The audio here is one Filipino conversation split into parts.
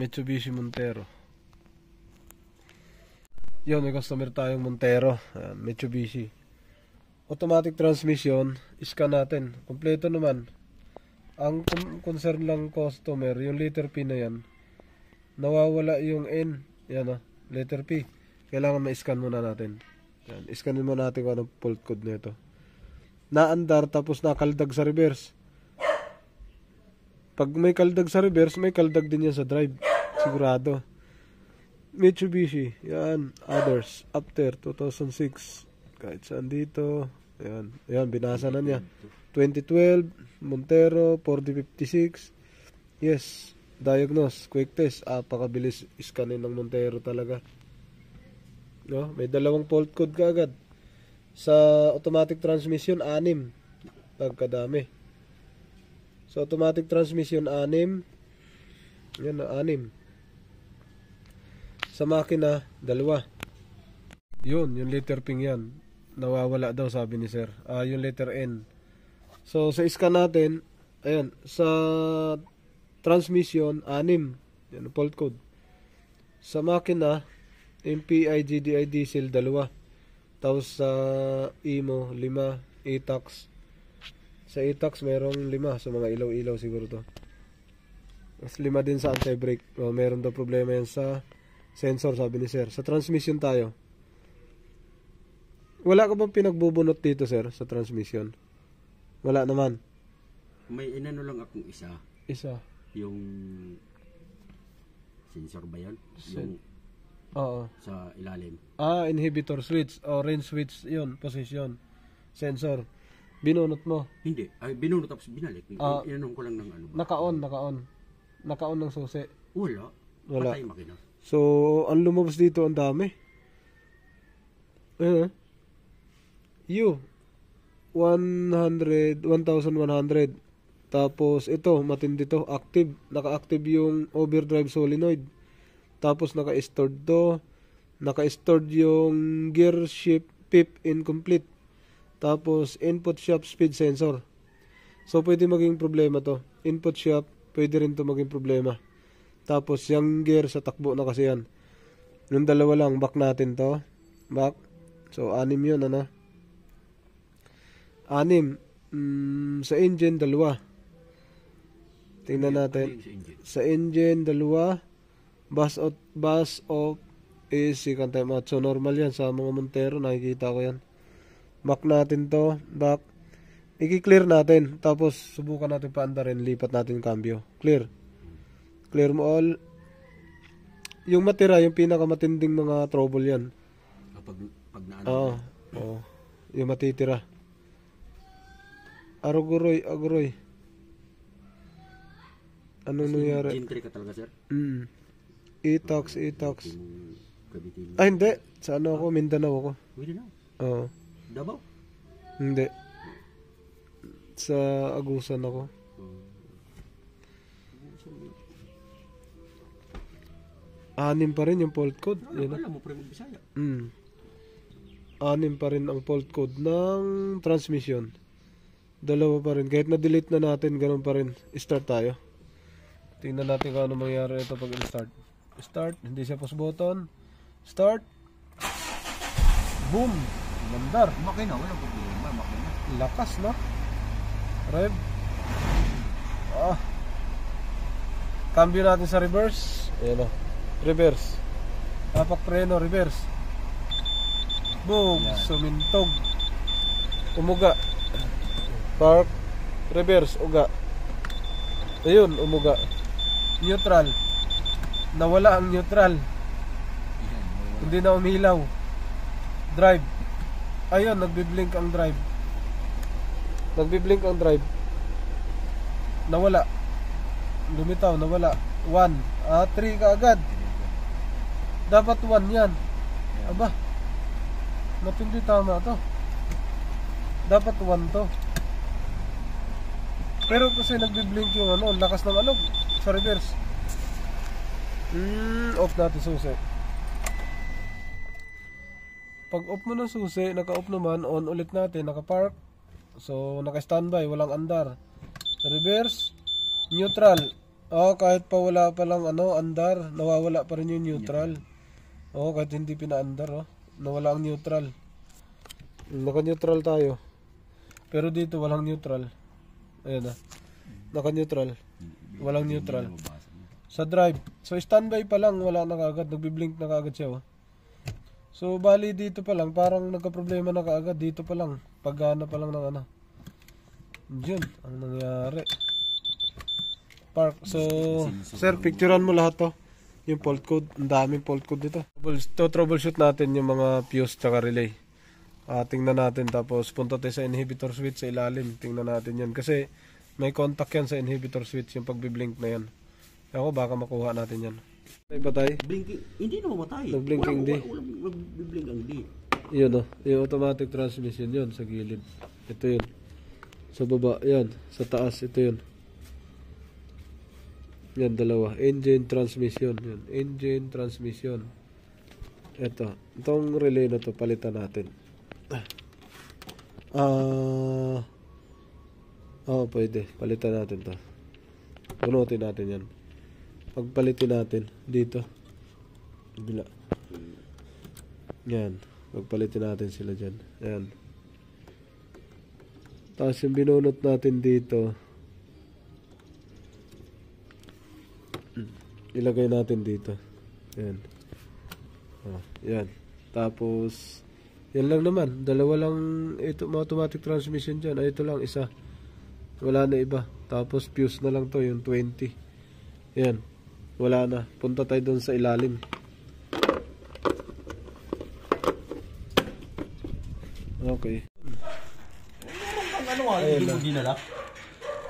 Mitsubishi Montero. Yun, may customer tayong Montero. Mitsubishi. Automatic transmission. Scan natin. Kompleto naman. Ang concern lang customer, yung letter P na yan. Nawawala yung N. Yan o, letter P. Kailangan ma-scan muna natin. Yan. Scanin muna natin kung anong fault code nito. Naandar tapos nakaldag sa reverse. Pag may kaldag sa reverse, may kaldag din yan sa drive. Sigurado. Mitsubishi. Yan. Others. After 2006. Kahit saan dito. Yan. Yan. Binasa na niya. 2012. Montero. 4056. Yes. Diagnose. Quick test. Pakabilis scanin ng Montero talaga. No? May dalawang fault code kaagad. Sa automatic transmission, 6. Pagkadami. So, automatic transmission, 6. Yan, 6. Sa makina, 2. Yun, yung letter ping yan. Nawawala daw, sabi ni sir. Yung letter N. So, sa scan natin, ayan, sa transmission, 6. Yan, fault code. Sa makina, MPI, GDI, diesel, 2. Tapos sa IMO, 5. ATAX. Sa ATAX, merong 5. Sa mga ilaw-ilaw siguro to. Mas 5 din sa anti-brake. Meron daw problema yan sa sensor, sabi ni sir. Sa transmission tayo. Wala ka bang pinagbubunot dito, sir, sa transmission? Wala naman. May inano lang akong isa. Isa? Yung sensor ba yan? Yung oo. Sa ilalim. Inhibitor switch. Range switch yun. Position. Sensor. Binunot mo? Hindi. Binunot tapos binalik. Inanong ko lang ng ano ba? Naka-on. Naka-on ng susi. Wala. Wala. Patay makina. So, ang lumabas dito, ang dami. U. 1,100. Tapos, ito, matindi to. Active. Naka-active yung overdrive solenoid. Tapos, naka-stored to. Naka-stored yung gear shift PIP incomplete. Tapos, input shaft speed sensor. So, pwede maging problema to. Input shaft, pwede rin to maging problema. Tapos, yung gear sa takbo na kasi yan. Yung dalawa lang, back natin to. Back. So, 6 yun, ano? 6. Sa engine, 2. Tingnan natin. Sa engine, 2. Bus off is second time out. So, normal yan sa mga Montero. Nakikita ko yan. Back natin to. Back. I-clear natin. Tapos, subukan natin paandarin. Lipat natin yung cambio. Clear. Clear mo all. Yung matira, yung pinakamatinding mga trouble yan. Pag naano. Oo. Yung matitira. Aguroy. Anong nangyari? Gentry ka talaga, sir? Etox. Hindi. Sa ano ako? Mindanao ako. Mindanao? Oo. Davao? Hindi. Sa Agusan ako. Anim pa rin yung fault code. Alam mo, pre, mag-Bisaya. 6 pa rin ang fault code ng transmission. 2 pa rin. Kahit na-delete na natin, ganun pa rin. Start tayo. Tingnan natin kung ano mangyari ito pag i-start. Start. Hindi siya push button. Start. Boom. Mandar. Makina, walang problema. Makina. Lakas, no? Rev. Cambio natin sa reverse. Ayan o. Reverse. Tapak preno, reverse. Boom. Sumintog. Umuga. Park. Reverse. Uga. Ayun, umuga. Neutral. Nawala ang neutral. Hindi na umilaw. Drive. Ayun, nagbiblink ang drive. Nawala. Lumitaw, nawala. 1. 3 ka agad. Dapat 1 yan. Aba. Matindi tama to. Dapat 1 to. Pero kasi nagbiblink yung ano, lakas ng alog sa reverse. Off natin susi. Pag off mo ng susi, naka-off naman, on ulit natin, naka-park. So, naka-standby, walang andar. Reverse, neutral. Kahit pa wala pa lang andar, nawawala pa rin yung neutral. Kahit hindi pinaandar, nawala ang neutral. Naka-neutral tayo. Pero dito walang neutral. Ayan naka-neutral. Walang neutral. Sa drive. So standby pa lang, wala na kaagad. Nagbi-blink na kaagad siya. So bali dito pa lang, parang nagka-problema na kaagad. Dito pa lang. Paggana pa lang ng Diyan, ang nangyari. Park. So, sir, picturean mo lahat to. Yung fault code. Ang daming fault code dito. Troubleshoot natin yung mga fuse tsaka relay. Tingnan natin, tapos punta tayo sa inhibitor switch sa ilalim. Tingnan natin yan kasi may contact yan sa inhibitor switch, yung pagbiblink na yan. Ako baka makuha natin yan. Patay? Blinking, hindi na mamatay. Nag-blinking di. Walang nag-blink ang di. Yun yung automatic transmission yun sa gilid. Ito yun. Sa baba, yan. Sa taas, ito yun. Yan, dalawa. Engine transmission. Yan. Engine transmission. Itong relay na to palitan natin. Pwede. Palitan natin to. Punutin natin yan. Pagpalitin natin dito. Bila. Yan. Pagpalitin natin sila dyan. Yan. Tapos yung binunot natin dito, ilagay natin dito. Yan. Yan. Tapos yan lang naman. Dalawa lang ito, automatic transmission dyan. Ito lang, isa. Wala na iba. Tapos fuse na lang to, yung 20. Yan. Wala na. Punta tayo doon sa ilalim. Okay. Hindi mo dinala?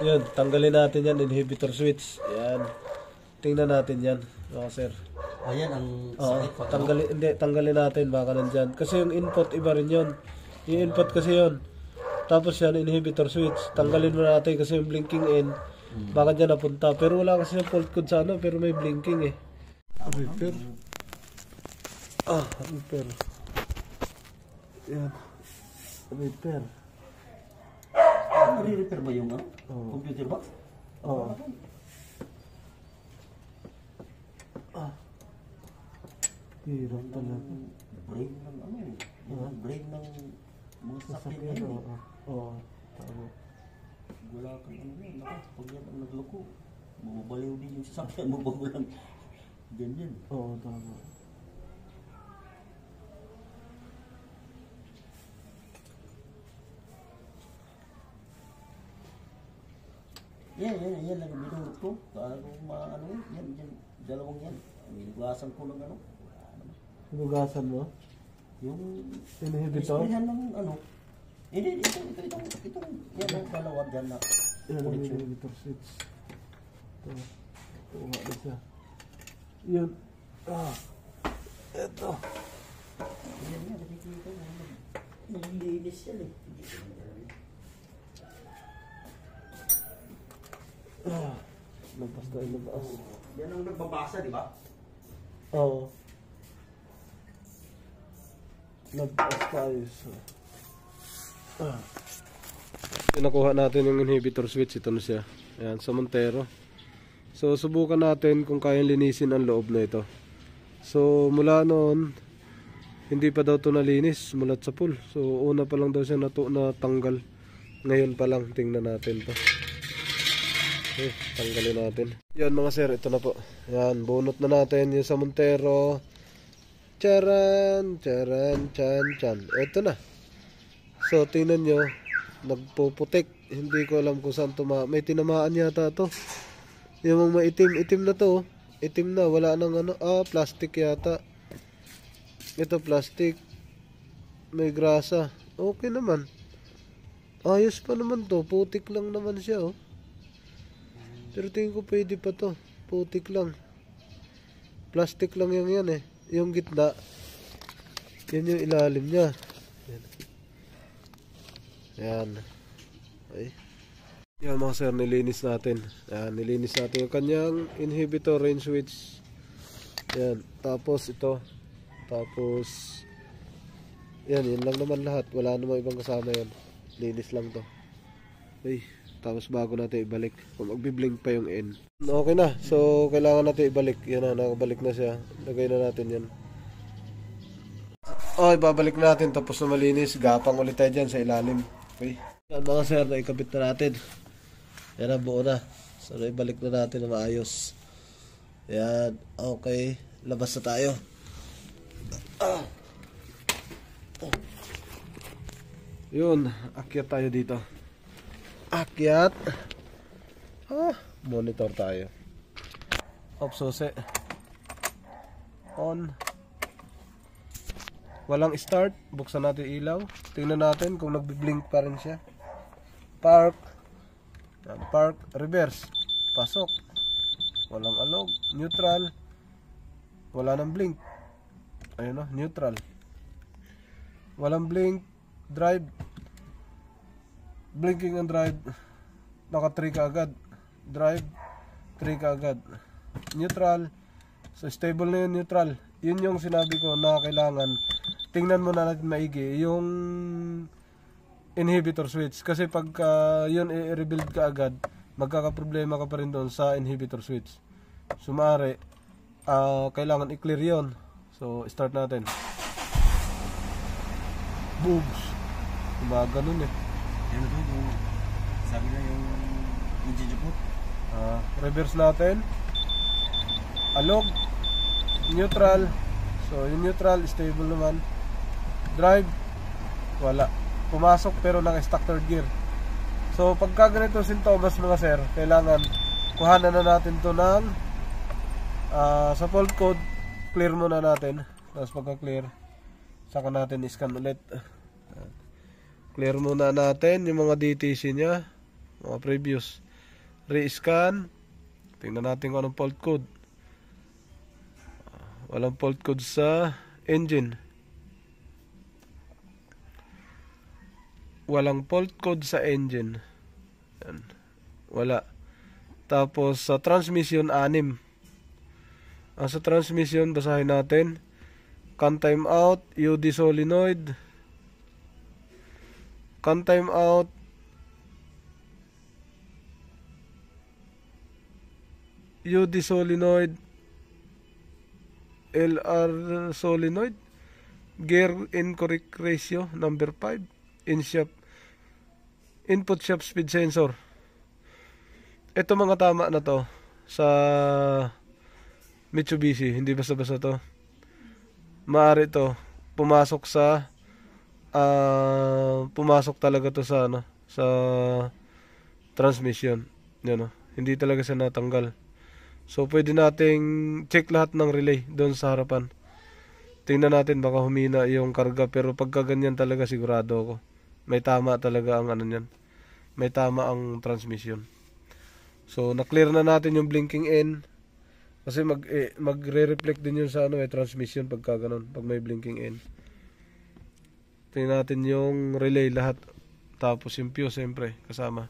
Yan. Tanggalin natin yan. Inhibitor switch. Yan. Tingnan natin yan. Sir. Ayan ang sakit. Tanggalin natin baka nandyan. Kasi yung input iba rin yun. Yung input kasi yun. Tapos yan inhibitor switch. Tanggalin mo natin kasi yung blinking in. Baka dyan napunta. Pero wala kasi yung fault code sa pero may blinking Repair. Repair. Yan. Repair. Nare-repair ba yung computer box? Hirap talaga. Brain ng brain ng mga sasakyan yan Tama. Wala kang yan. Pag yan ang nagloko, mababaliw din yung sasakyan mo pag walang ganyan. Tama. Yan lang ang binurot ko. Yan, dalawang yan. Hinugasan ko ng Hinugasan mo? Yung inhibitor? Isprihan ng Hindi, itong yan ang dalawa dyan na. Yan ang inhibitor switch. Ito nga na siya. Yun. Ito. Yan nga, nakikita mo. Naglinis yan Labas tayo, labas. Yan ang nagbabasa, di ba? Oo. Labas tayo. Nakuha natin yung inhibitor switch. Ito na siya. Ayan, sa Montero. So, subukan natin kung kayang linisin ang loob na ito. So, mula noon, hindi pa daw ito nalinis mulat sa pool. So, una pa lang daw siya natanggal. Ngayon pa lang, tingnan natin to. Okay, tanggalin natin. Yan mga sir, ito na po. Yan, bunot na natin yung sa Montero. Charan, charan, chan, chan. Ito na. So, tingnan nyo. Nagpuputik. Hindi ko alam kung saan may tinamaan yata to. Yung mga itim na to. Itim na, wala nang plastic yata. Ito plastic. May grasa. Okay naman. Ayos pa naman to. Putik lang naman siya Pero tingin ko pwede pa to. Putik lang. Plastic lang yan Yung gitna. Yan yung ilalim niya. Yan. Okay. Yan mga sir, nilinis natin. Yan, nilinis natin yung kanyang inhibitor range switch. Yan. Tapos ito. Tapos yan lang naman lahat. Wala namang ibang kasama yan. Linis lang to. Okay. tapos bago natin ibalik kung magbi-blink pa yung N. Okay na, so kailangan natin ibalik. Yan na, nakabalik na siya. Lagay na natin yan. Okay, babalik natin tapos na malinis. Gapang ulit tayo dyan sa ilalim. Okay. Yan mga sir, naikabit na natin. Yan na, buo na. So naibalik na natin na maayos. Yan, okay. Labas na tayo. Yun, akyat tayo dito. Akyat. Monitor tayo. Off, susi. On. Walang start. Buksan natin ilaw. Tingnan natin kung nagbi-blink pa rin siya. Park. Park. Reverse. Pasok. Walang alog. Neutral. Wala nang blink. Ayun o, neutral. Walang blink. Drive. Blinking and drive. Naka 3 ka agad. Drive. 3 ka agad. Neutral. So stable na yun, neutral. Yun yung sinabi ko na kailangan tingnan mo na natin maigi yung inhibitor switch. Kasi pagka yun i-rebuild ka agad, magkakaproblema ka pa rin doon sa inhibitor switch. Sumari, kailangan i-clear yun. So start natin. Boogs. Umaga nun eh. Yan ito yung sabi na yung engine report. Reverse natin. Alog. Neutral. So yung neutral, stable naman. Drive. Wala. Pumasok pero naka-stuck third gear. So pagka ganito sintomas mga sir, kailangan kuhanan na natin to ng sa fault code. Clear muna natin. Tapos pagka clear, saka natin i-scan ulit. Clear muna natin yung mga DTC nya, mga previous. Re-scan. Tingnan natin kung anong fault code. Walang fault code sa engine. Walang fault code sa engine. Yan. Wala. Tapos sa transmission 6. Sa transmission basahin natin. Can time out, UD solenoid. Can time out. UD solenoid. LR solenoid. Gear incorrect ratio number 5. Input shaft speed sensor. Ito mga tama na to sa Mitsubishi, hindi basta-basta to. Maaari to pumasok sa pumasok talaga to sa sa transmission. Yan, hindi talaga siya natanggal. So pwede nating check lahat ng relay doon sa harapan. Tingnan natin baka humina yung karga, pero pagka ganyan talaga sigurado ako. May tama talaga ang niyan. May tama ang transmission. So na-clear na natin yung blinking N. Kasi magre-reflect din yun sa transmission pagka ganun, pag may blinking N. Tingnan natin yung relay lahat. Tapos yung fuse siyempre kasama.